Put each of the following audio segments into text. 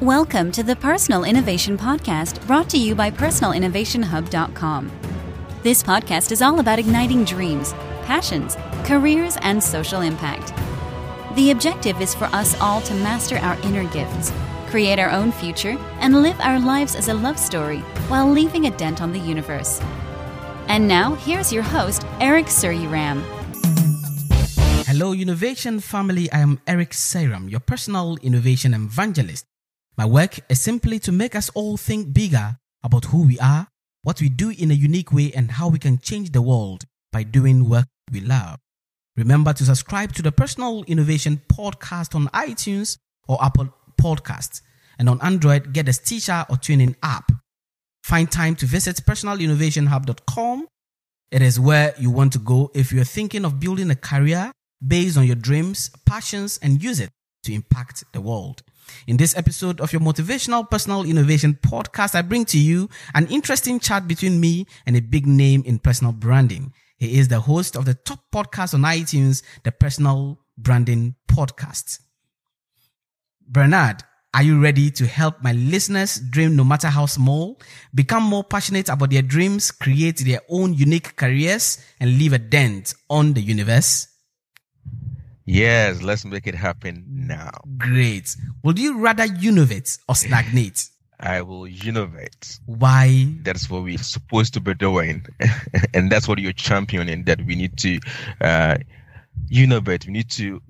Welcome to the Personal Innovation Podcast, brought to you by personalinnovationhub.com. This podcast is all about igniting dreams, passions, careers, and social impact. The objective is for us all to master our inner gifts, create our own future, and live our lives as a love story while leaving a dent on the universe. And now, here's your host, Eric Suryaram. Hello, Innovation family. I am Eric Suryaram, your personal innovation evangelist. My work is simply to make us all think bigger about who we are, what we do in a unique way, and how we can change the world by doing work we love. Remember to subscribe to the Personal Innovation Podcast on iTunes or Apple Podcasts. And on Android, get the Stitcher or TuneIn app. Find time to visit personalinnovationhub.com. It is where you want to go if you're thinking of building a career based on your dreams, passions, and use it to impact the world. In this episode of your motivational personal innovation podcast, I bring to you an interesting chat between me and a big name in personal branding. He is the host of the top podcast on iTunes, the Personal Branding Podcast. Bernard, are you ready to help my listeners dream no matter how small, become more passionate about their dreams, create their own unique careers, and leave a dent on the universe? Yes, let's make it happen now. Great. Would you rather innovate or stagnate? I will innovate. Why? That's what we're supposed to be doing. And that's what you're championing, that we need to innovate. We need to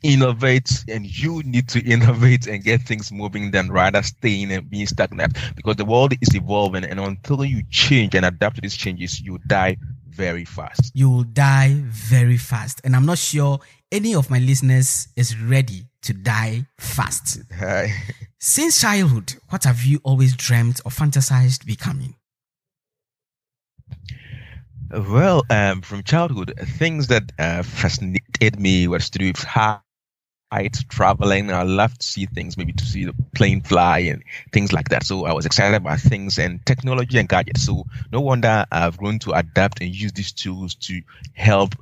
innovate, and you need to innovate and get things moving than rather staying and being stagnant. Because the world is evolving, and until you change and adapt to these changes, you die very fast. You will die very fast. And I'm not sure any of my listeners is ready to die fast. Since childhood, what have you always dreamt or fantasized becoming? Well, from childhood, things that fascinated me was to do with height, traveling. I love to see things, maybe to see the plane fly and things like that. So I was excited about things and technology and gadgets. So no wonder I've grown to adapt and use these tools to help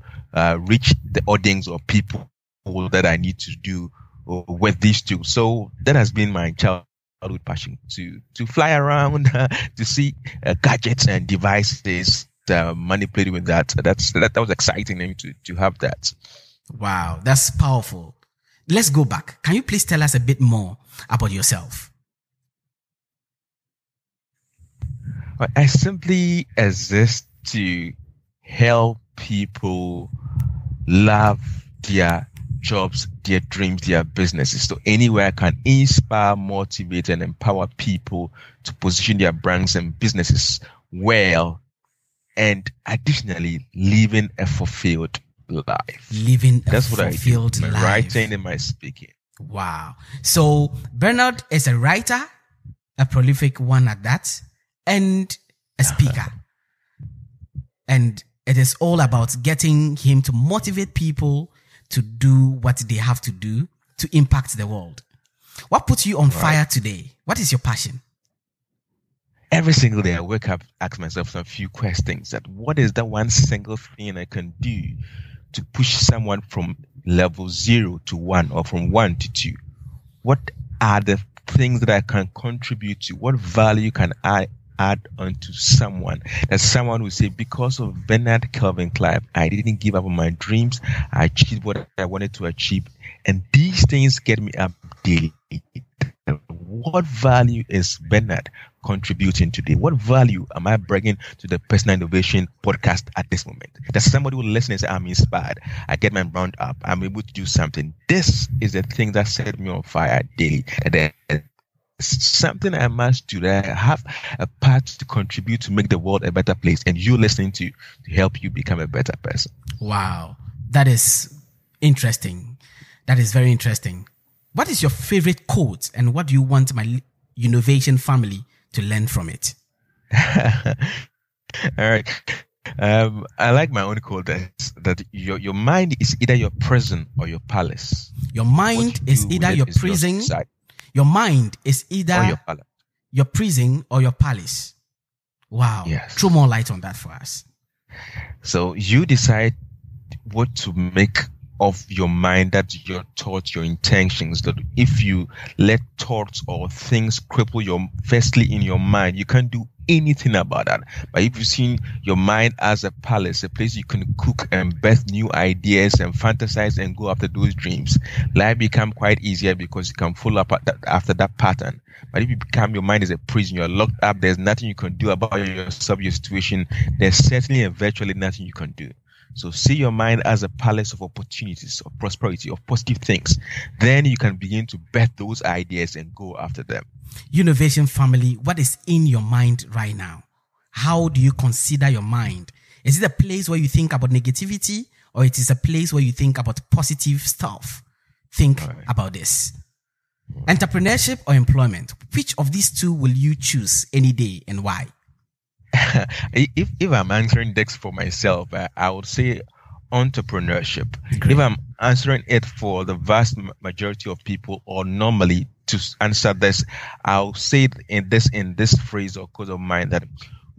reach the audience or people that I need to do with these tools. So that has been my childhood passion, to fly around, to see gadgets and devices, manipulating with that. That was exciting to have that. Wow, that's powerful. Let's go back. Can you please tell us a bit more about yourself? I simply exist to help people love their jobs, their dreams, their businesses. So anywhere I can inspire, motivate, and empower people to position their brands and businesses well, and additionally living a fulfilled life. Living a That's what fulfilled I do. My life. writing and my speaking. Wow. So Bernard is a writer, a prolific one at that, and a speaker. And it is all about getting him to motivate people to do what they have to do to impact the world. What puts you on fire today? What is your passion? Every single day I wake up, ask myself some few questions. That what is that one single thing I can do to push someone from level 0 to 1, or from 1 to 2? What are the things that I can contribute to? What value can I add onto someone? That someone will say, because of Bernard Kelvin Clive, I didn't give up on my dreams. I achieved what I wanted to achieve. And these things get me up daily. What value is Bernard contributing today? What value am I bringing to the Personal Innovation Podcast at this moment? That somebody will listen and say, I'm inspired. I get my brand up. I'm able to do something. This is the thing that set me on fire daily. That there's something I must do, that I have a part to contribute to make the world a better place, and you listening to help you become a better person. Wow. That is interesting. That is very interesting. What is your favorite quote, and what do you want my innovation family to learn from it? All right. I like my own quote that your mind is either your prison or your palace. Your mind is either your prison. Your mind is either your prison or your palace. Wow. Yes. Throw more light on that for us. So you decide what to make of your mind, that's your thoughts, your intentions. That if you let thoughts or things cripple firstly in your mind, you can't do anything about that. But if you've seen your mind as a palace, a place you can cook and birth new ideas and fantasize and go after those dreams, life become quite easier because you can follow up after that pattern. But if your mind is a prison, you're locked up, there's nothing you can do about yourself, your situation, there's certainly and virtually nothing you can do. So see your mind as a palace of opportunities, of prosperity, of positive things. Then you can begin to birth those ideas and go after them. Innovation family, what is in your mind right now? How do you consider your mind? Is it a place where you think about negativity, or it is a place where you think about positive stuff? Think about this. Entrepreneurship or employment? Which of these two will you choose any day, and why? If I'm answering this for myself, I would say entrepreneurship. Great. If I'm answering it for the vast majority of people, or normally to answer this, I'll say in this phrase or code of mine that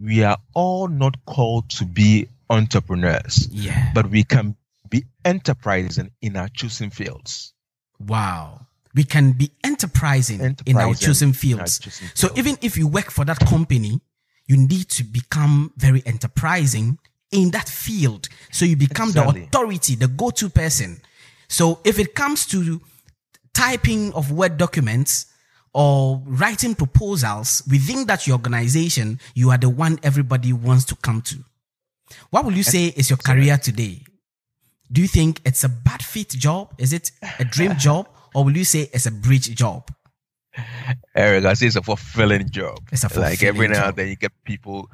we are all not called to be entrepreneurs, but we can be enterprising in our chosen fields. Wow. We can be enterprising in our chosen fields. So even if you work for that company, you need to become very enterprising in that field. So you become the authority, the go-to person. So if it comes to typing of Word documents or writing proposals within that your organization, you are the one everybody wants to come to. What will you say is your career today? Do you think it's a bad fit job? Is it a dream job? Or will you say it's a bridge job? Eric, I say it's a fulfilling job. It's a fulfilling like every now job. and then you get people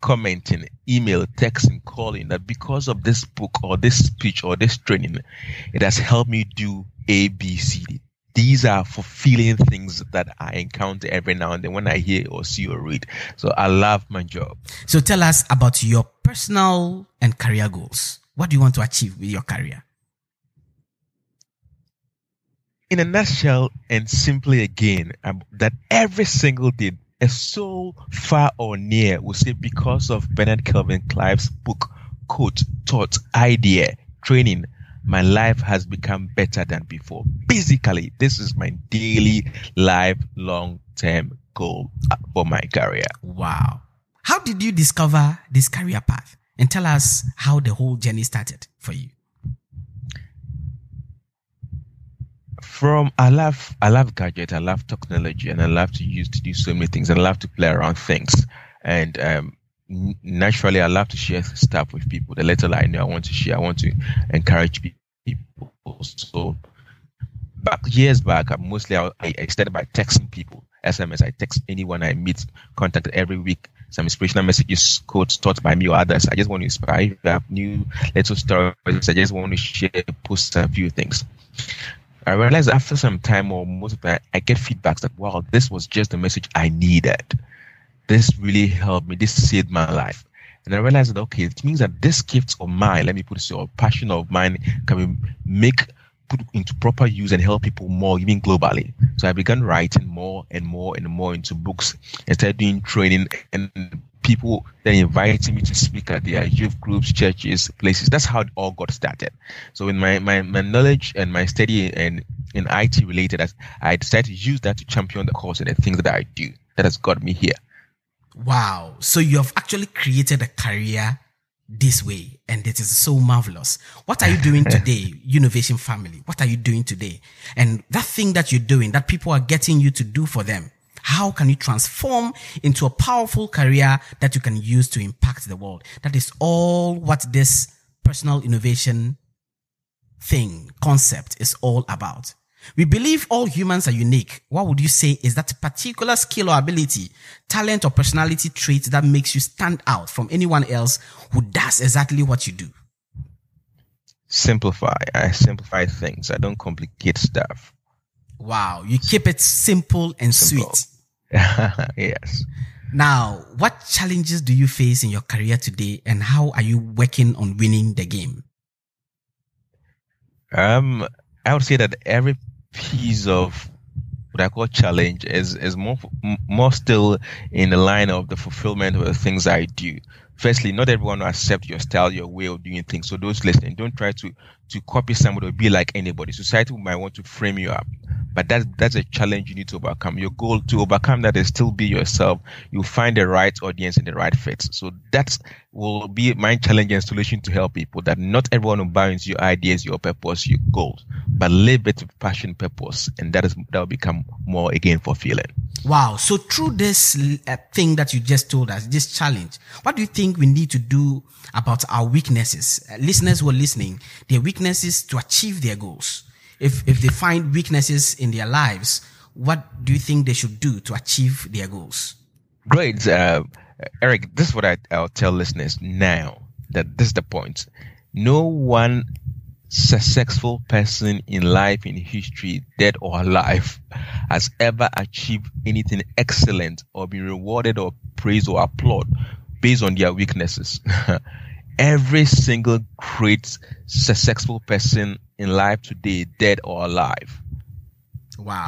commenting, email, texting, calling that because of this book or this speech or this training, it has helped me do A, B, C, D. These are fulfilling things that I encounter every now and then when I hear or see or read. So I love my job. So tell us about your personal and career goals. What do you want to achieve with your career? In a nutshell, and simply again, that every single day, a soul far or near will say, because of Bernard Kelvin Clive's book, quote, thought, idea, training, my life has become better than before. Basically, this is my daily life, long-term goal for my career. Wow. How did you discover this career path? And tell us how the whole journey started for you. I love gadgets, I love technology, and I love to do so many things. I love to play around things, and naturally, I love to share stuff with people. The little I know, I want to share. I want to encourage people. So, years back, I started by texting people. SMS. I text anyone I meet, contact every week. Some inspirational messages, quotes, thoughts by me or others. I just want to inspire. If you have new little stories, I just want to share, post a few things. I realized after some time or most of that, I get feedbacks that, wow, this was just the message I needed. This really helped me. This saved my life. And I realized that, okay, it means that this gift of mine, let me put it so, passion of mine can be put into proper use and help people more, even globally. So I began writing more and more and more into books and started doing training, and people then invited me to speak at their youth groups, churches, places. That's how it all got started. So in my knowledge and my study and in IT related, I decided to use that to champion the cause and the things that I do. That has got me here. Wow. So you have actually created a career this way, and it is so marvelous. What are you doing today, Innovation family? What are you doing today? And that thing that you're doing, that people are getting you to do for them, how can you transform into a powerful career that you can use to impact the world? That is all what this personal innovation concept is all about. We believe all humans are unique. What would you say is that particular skill or ability, talent or personality trait that makes you stand out from anyone else who does exactly what you do? Simplify. I simplify things. I don't complicate stuff. Wow. You keep it simple and sweet. Yes. Now, what challenges do you face in your career today, and how are you working on winning the game? I would say that every piece of what I call challenge is more still in the line of the fulfillment of the things I do. firstly, not everyone will accept your style, your way of doing things. So those listening, don't try to copy somebody or be like anybody. Society might want to frame you up, but that's a challenge you need to overcome. Your goal to overcome that is still be yourself. You'll find the right audience and the right fit. So that will be my challenge and solution to help people, that not everyone will buy into your ideas, your purpose, your goals, but live it with passion, purpose, and that will become more again fulfilling. Wow. So through this thing that you just told us, this challenge, what do you think we need to do about our weaknesses? Listeners who are listening, their weaknesses to achieve their goals. If they find weaknesses in their lives, what do you think they should do to achieve their goals? Great. Eric, this is what I'll tell listeners now, that this is the point. No one successful person in life, in history, dead or alive, has ever achieved anything excellent or been rewarded or praised or applauded based on their weaknesses. Every single great successful person in life today, dead or alive,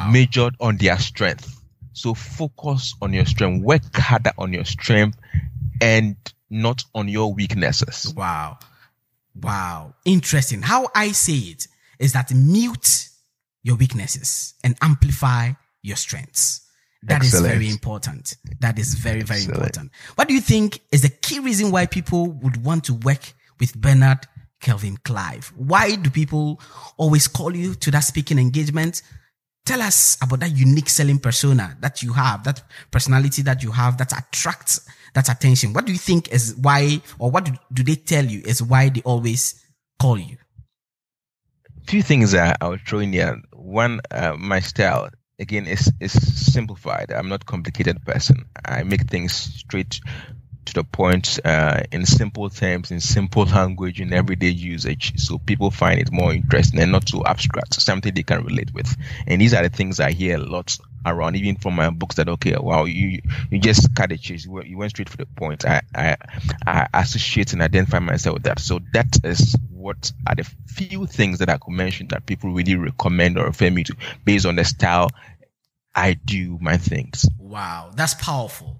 measured on their strength. So focus on your strength, work harder on your strength and not on your weaknesses. Wow. Interesting. How I say it is that mute your weaknesses and amplify your strengths. That Excellent. Is very important. That is very, very Excellent. Important. What do you think is the key reason why people would want to work with Bernard Kelvin Clive? Why do people always call you to that speaking engagement? Tell us about that unique selling persona that you have, that personality that you have that attracts that attention. What do you think is why, or what do they tell you is why they always call you? A few things I'll throw in here. One, my style, again, is simplified. I'm not a complicated person. I make things straight to the point, in simple terms, in simple language, in everyday usage, so people find it more interesting and not too abstract, something they can relate with. And these are the things I hear a lot around, even from my books, that okay, wow, you just cut the chase, you went straight to the point. I associate and identify myself with that. So that is what are the few things that I could mention that people really recommend or refer me to based on the style I do my things. Wow, that's powerful.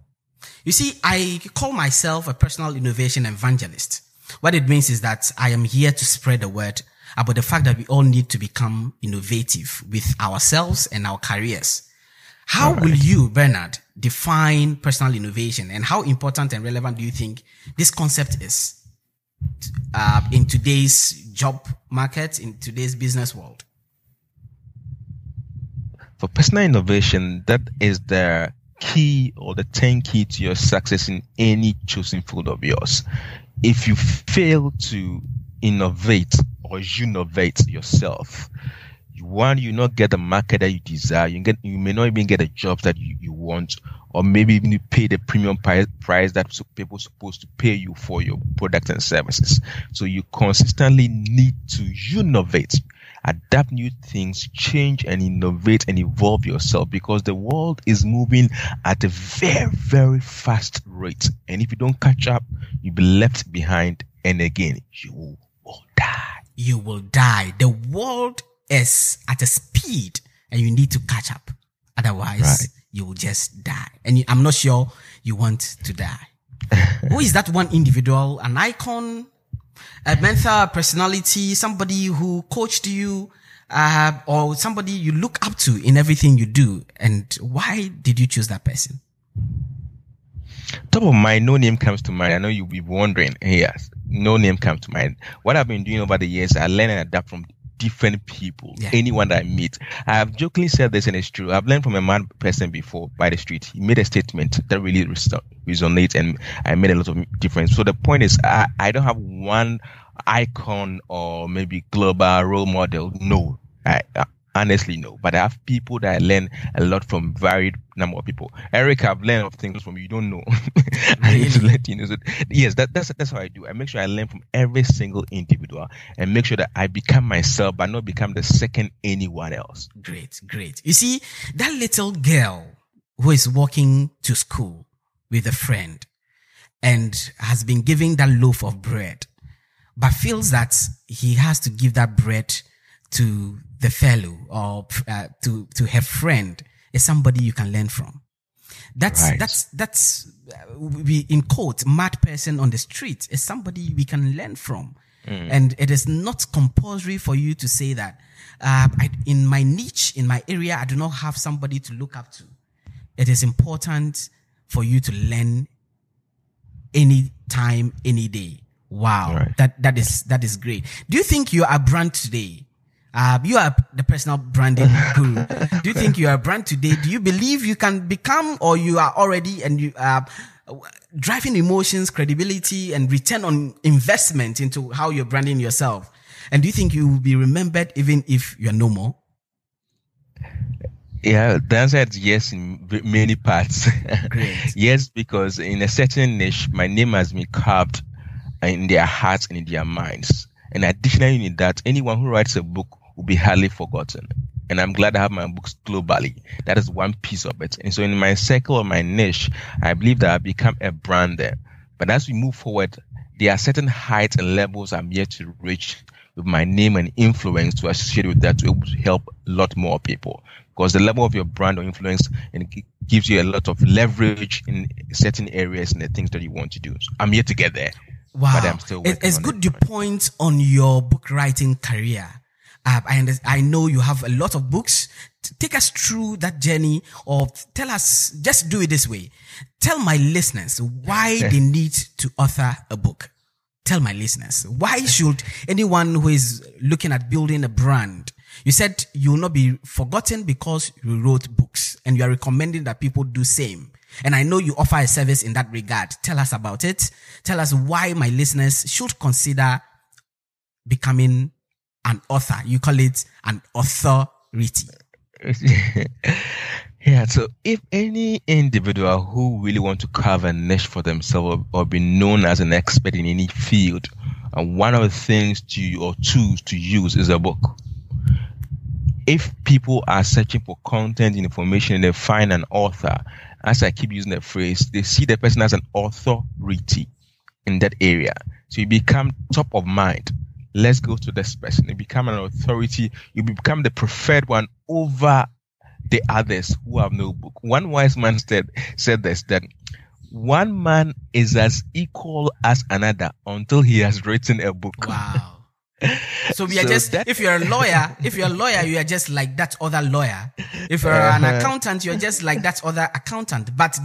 You see, I call myself a personal innovation evangelist. What it means is that I am here to spread the word about the fact that we all need to become innovative with ourselves and our careers. How will you, Bernard, define personal innovation, and how important and relevant do you think this concept is in today's job market, in today's business world? For personal innovation, that is the key or the 10 key to your success in any chosen field of yours. If you fail to innovate or innovate yourself, you not get the market that you desire. You may not even get the jobs that you want, or maybe even pay the premium price that people are supposed to pay you for your products and services. So you consistently need to innovate, adapt new things, change and innovate and evolve yourself, because the world is moving at a very, very fast rate. And if you don't catch up, you'll be left behind. And again, you will die. You will die. The world is at a speed and you need to catch up. Otherwise, you will just die. And I'm not sure you want to die. Who is that one individual, an icon, a mentor, personality, somebody who coached you, or somebody you look up to in everything you do? And why did you choose that person? Top of mind, no name comes to mind. I know you'll be wondering. Yes, no name comes to mind. What I've been doing over the years, I learn and adapt from different people, anyone that I meet. I have jokingly said this, and it's true. I've learned from a mad person before by the street. He made a statement that really resonates, and I made a lot of difference. So the point is, I don't have one icon or maybe global role model. No, I honestly no. But I have people that I learn a lot from, varied number of people. Eric, I've learned of things from you don't know. I need to let you know. So, yes, that's how I do. I make sure I learn from every single individual and make sure that I become myself, but not become the second anyone else. Great. You see, that little girl who is walking to school with a friend and has been given that loaf of bread, but feels that he has to give that bread to the fellow or to her friend, is somebody you can learn from. We in quote, mad person on the street is somebody we can learn from. And it is not compulsory for you to say that, in my niche, in my area, I do not have somebody to look up to. It is important for you to learn any time, any day. Wow. Right. That is great. Do you think you are a brand today? You are the personal branding guru. Do you think you are a brand today? Do you believe you can become, or you are already, and you are driving emotions, credibility, and return on investment into how you're branding yourself? And do you think you will be remembered even if you're no more? Yeah, the answer is yes in many parts. Great. Yes, because in a certain niche, my name has been carved in their hearts and in their minds. And additionally in that, anyone who writes a book will be hardly forgotten. And I'm glad I have my books globally. That is one piece of it. And so in my circle or my niche, I believe that I've become a brand there. But as we move forward, there are certain heights and levels I'm yet to reach with my name and influence to associate with that, to be able to help a lot more people. Because the level of your brand or influence, and it gives you a lot of leverage in certain areas and the things that you want to do. So I'm yet to get there. Wow. But I'm still working it's on good it. you point on your book writing career. I know you have a lot of books. Take us through that journey, or tell us, just do it this way. Tell my listeners why they need to author a book. Tell my listeners, why should anyone who is looking at building a brand, you said you will not be forgotten because you wrote books, and you are recommending that people do same. And I know you offer a service in that regard. Tell us about it. Tell us why my listeners should consider becoming an author. You call it an authority. Yeah, so if any individual who really want to carve a niche for themselves or be known as an expert in any field, one of the things or tools to use is a book. If people are searching for content and information and they find an author, as I keep using the phrase, they see the person as an authority in that area. So you become top of mind. Let's go to this person. You become an authority. You become the preferred one over the others who have no book. One wise man said this, that one man is as equal as another until he has written a book. Wow. So if you're a lawyer, you are just like that other lawyer. If you're an accountant, you're just like that other accountant. But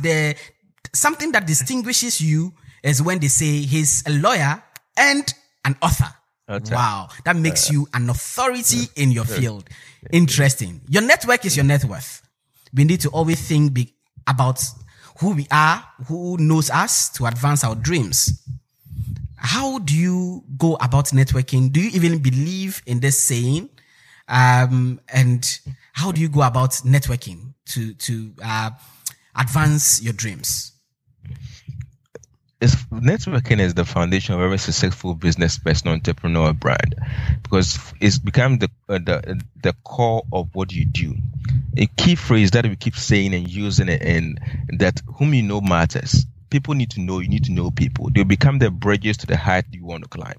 something that distinguishes you is when they say he's a lawyer and an author. Okay. Wow. That makes you an authority in your field. Interesting. Your network is your net worth. We need to always think about who we are, who knows us, to advance our dreams. How do you go about networking? Do you even believe in this saying? And how do you go about networking to advance your dreams? Networking is the foundation of every successful business person, entrepreneur, brand, because it's become the core of what you do. A key phrase that we keep saying and using it, and that whom you know matters. People need to know. You need to know people. They become the bridges to the height you want to climb.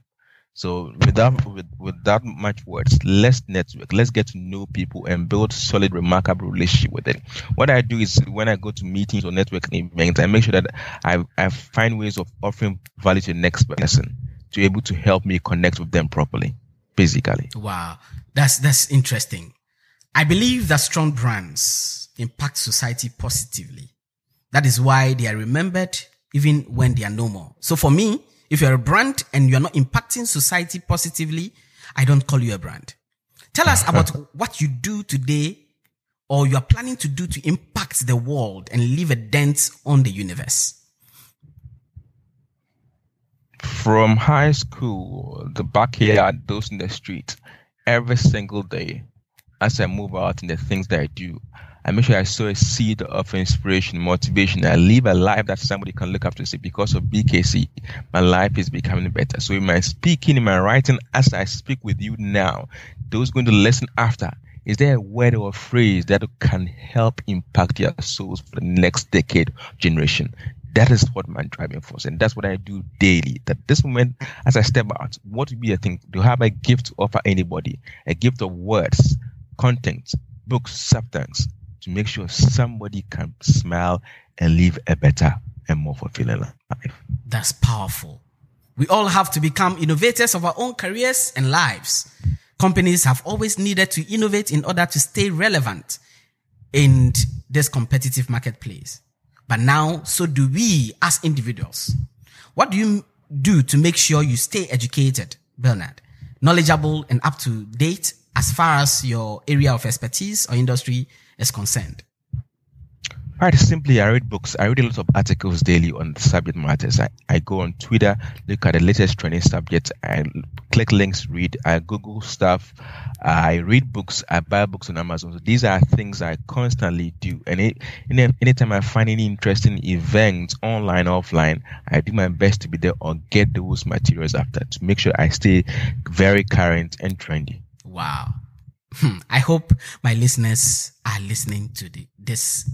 So without much words, let's network. Let's get to know people and build solid, remarkable relationship with it. What I do is when I go to meetings or networking events, I make sure that I find ways of offering value to the next person to be able to help me connect with them properly, basically. Wow. That's interesting. I believe that strong brands impact society positively. That is why they are remembered even when they are no more. So for me, if you're a brand and you're not impacting society positively, I don't call you a brand. Tell us about what you do today or you are planning to do to impact the world and leave a dent on the universe. From high school, the backyard, those in the street, every single day, as I move out in the things that I do, I make sure I sow a seed of inspiration, motivation. I live a life that somebody can look up to and say, because of BKC, my life is becoming better. So in my speaking, in my writing, as I speak with you now, those going to listen after, is there a word or a phrase that can help impact your souls for the next decade generation? That is what my driving force, and that's what I do daily. That this moment, as I step out, what would be a thing? Do you have a gift to offer anybody? A gift of words, content, books, substance, to make sure somebody can smile and live a better and more fulfilling life. That's powerful. We all have to become innovators of our own careers and lives. Companies have always needed to innovate in order to stay relevant in this competitive marketplace. But now, so do we as individuals. What do you do to make sure you stay educated, Bernard, knowledgeable and up to date as far as your area of expertise or industry is concerned? Right, simply, I read books. I read a lot of articles daily on subject matters. I go on Twitter, look at the latest trending subjects. I click links, read. I Google stuff. I read books. I buy books on Amazon. So these are things I constantly do. And anytime I find any interesting events, online, offline, I do my best to be there or get those materials after to make sure I stay very current and trendy. Wow. I hope my listeners are listening to this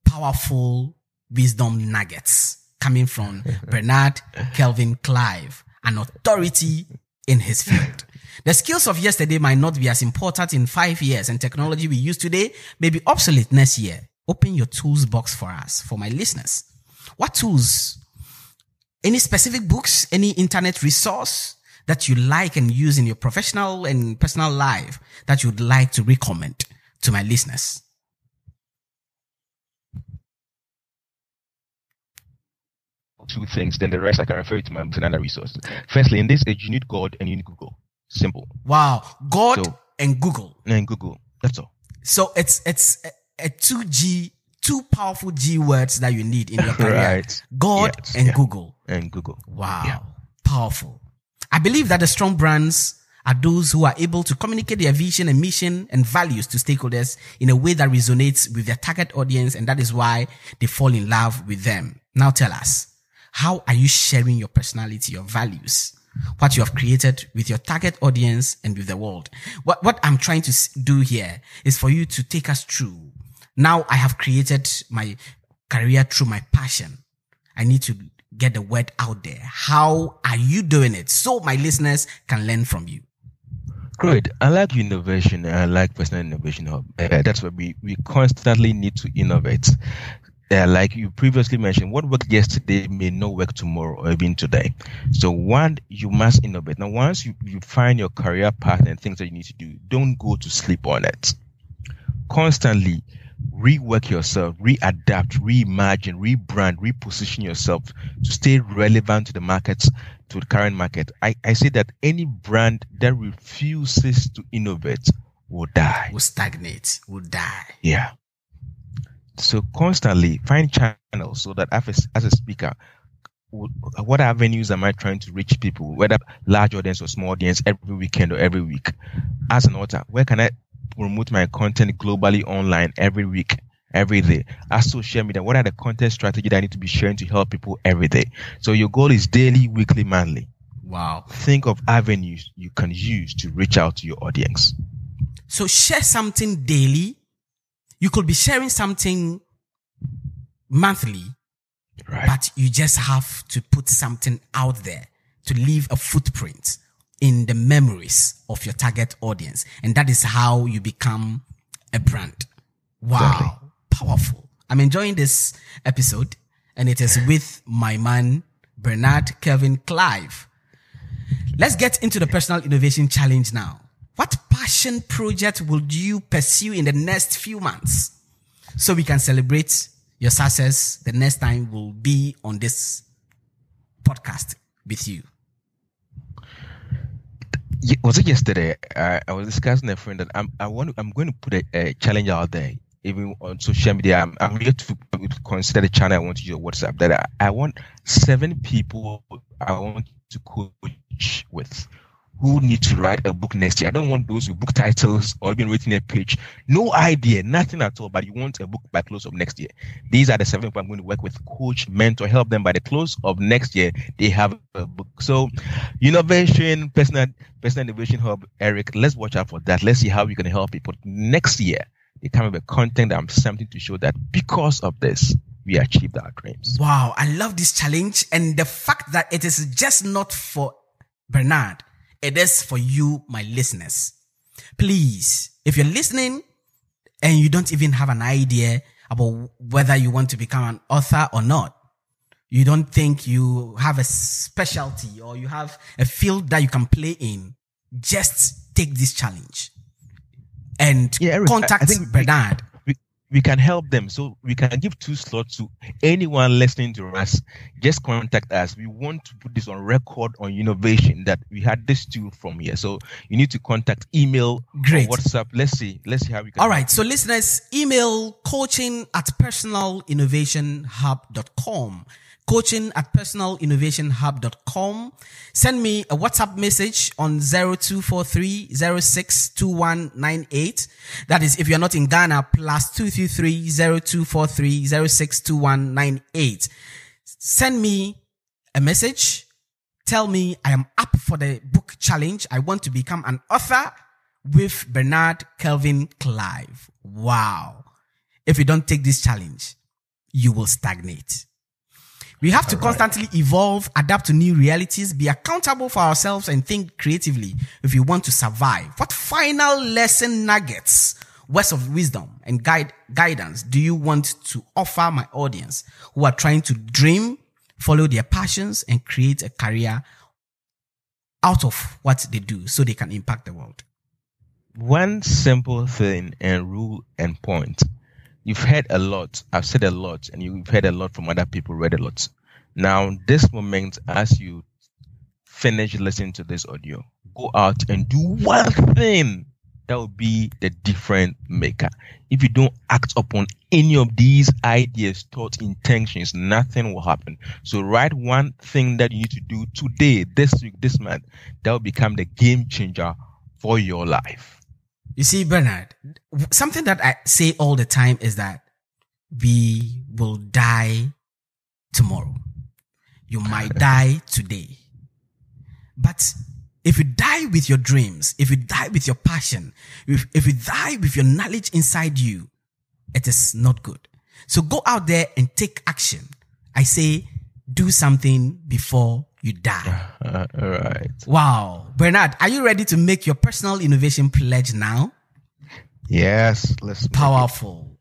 powerful wisdom nuggets coming from Bernard Kelvin Clive, an authority in his field. The skills of yesterday might not be as important in 5 years, and technology we use today may be obsolete next year. Open your tools box for us, for my listeners. What tools? Any specific books? Any internet resource that you like and use in your professional and personal life that you'd like to recommend to my listeners? Two things, then the rest I can refer you to my books and other resources. Firstly, in this age, you need God and you need Google. Simple. Wow. God and Google. And Google. That's all. So it's a two powerful G words that you need in your career. Right. God and Google. And Google. Wow. Yeah. Powerful. I believe that the strong brands are those who are able to communicate their vision and mission and values to stakeholders in a way that resonates with their target audience, and that is why they fall in love with them. Now tell us, how are you sharing your personality, your values, what you have created with your target audience and with the world? What I'm trying to do here is for you to take us through. Now I have created my career through my passion. I need to get the word out there. How are you doing it so my listeners can learn from you? Great. I like innovation. I like personal innovation hub. That's why we constantly need to innovate. Like you previously mentioned, what worked yesterday may not work tomorrow or even today. So one, you must innovate. Now, once you find your career path and things that you need to do, don't go to sleep on it. Constantly rework yourself, readapt, reimagine, rebrand, reposition yourself to stay relevant to the markets, to the current market. I say that any brand that refuses to innovate will die. Will stagnate, will die. Yeah. So constantly find channels so that as a speaker, what avenues am I trying to reach people, whether large audience or small audience, every weekend or every week? As an author, where can I promote my content globally online every week, every day? As social media, what are the content strategies that I need to be sharing to help people every day? So your goal is daily, weekly, monthly. Wow. Think of avenues you can use to reach out to your audience. So share something daily. You could be sharing something monthly, right? But you just have to put something out there to leave a footprint in the memories of your target audience. And that is how you become a brand. Wow. Exactly. Powerful. I'm enjoying this episode, and it is with my man, Bernard Kelvin Clive. Let's get into the personal innovation challenge now. What passion project will you pursue in the next few months so we can celebrate your success the next time we'll be on this podcast with you? Was it yesterday? I was discussing with a friend that I'm going to put a challenge out there, even on social media. I'm here to consider the channel I want to use WhatsApp. That I want 7 people I want to coach with who need to write a book next year. I don't want those with book titles or even written a page. No idea, nothing at all, but you want a book by close of next year. These are the 7 people I'm going to work with, coach, mentor, help them by the close of next year. They have a book. So innovation, personal innovation hub, Eric, let's watch out for that. Let's see how we can help people next year. They come with content that I'm something to show that because of this, we achieved our dreams. Wow. I love this challenge. And the fact that it is just not for Bernard, it is for you, my listeners. Please, if you're listening and you don't even have an idea about whether you want to become an author or not. You don't think you have a specialty or you have a field that you can play in. Just take this challenge and Eric, contact I think Bernard. We can help them. So we can give 2 slots to anyone listening to us. Just contact us. We want to put this on record on Innovation that we had this tool from here. So you need to contact, email, Great. or WhatsApp. Let's see how we can. All right. So listeners, email coaching@personalinnovationhub.com. coaching@personalinnovationhub.com. Send me a WhatsApp message on 0243062198. That is, if you're not in Ghana, +233 0243062198. Send me a message. Tell me I am up for the book challenge. I want to become an author with Bernard Kelvin Clive. Wow. If you don't take this challenge, you will stagnate. We have to constantly evolve, adapt to new realities, be accountable for ourselves, and think creatively if you want to survive. What final lesson nuggets, words of wisdom, and guidance do you want to offer my audience who are trying to dream, follow their passions, and create a career out of what they do so they can impact the world? One simple thing and rule and point. You've heard a lot. I've said a lot, and you've heard a lot from other people, read a lot. Now, this moment, as you finish listening to this audio, go out and do one thing that will be the difference maker. If you don't act upon any of these ideas, thoughts, intentions, nothing will happen. So write one thing that you need to do today, this week, this month, that will become the game changer for your life. You see, Bernard, something that I say all the time is that we will die tomorrow. You might die today. But if you die with your dreams, if you die with your passion, if you die with your knowledge inside you, it is not good. So go out there and take action. I say, do something before you die. All right. Wow. Bernard, are you ready to make your personal innovation pledge now? Yes, let's. Powerful.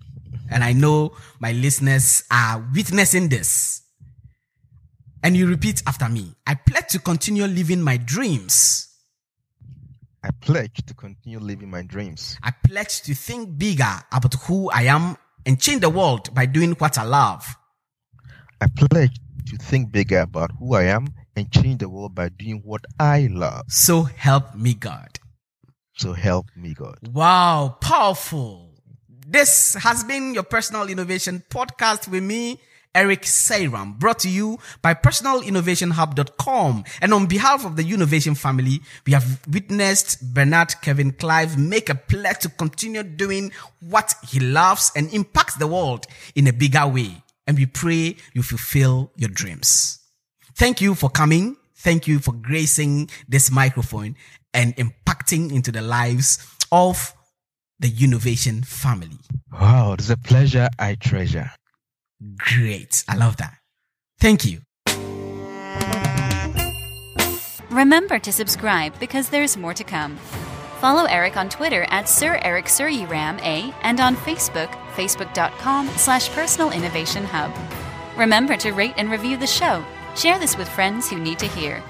And I know my listeners are witnessing this. And you repeat after me. I pledge to continue living my dreams. I pledge to continue living my dreams. I pledge to think bigger about who I am and change the world by doing what I love. I pledge to think bigger about who I am and change the world by doing what I love. So help me God. So help me God. Wow, powerful. This has been your Personal Innovation Podcast with me, Eric Sairam, brought to you by personalinnovationhub.com. And on behalf of the Innovation family, we have witnessed Bernard Kelvin Clive make a pledge to continue doing what he loves and impact the world in a bigger way. And we pray you fulfill your dreams. Thank you for coming. Thank you for gracing this microphone and impacting into the lives of the Innovation family. Wow, it's a pleasure I treasure. Great. I love that. Thank you. Remember to subscribe because there's more to come. Follow Eric on Twitter at Sir Eric Suriram A and on Facebook, facebook.com/Personal Innovation Hub. Remember to rate and review the show. Share this with friends who need to hear.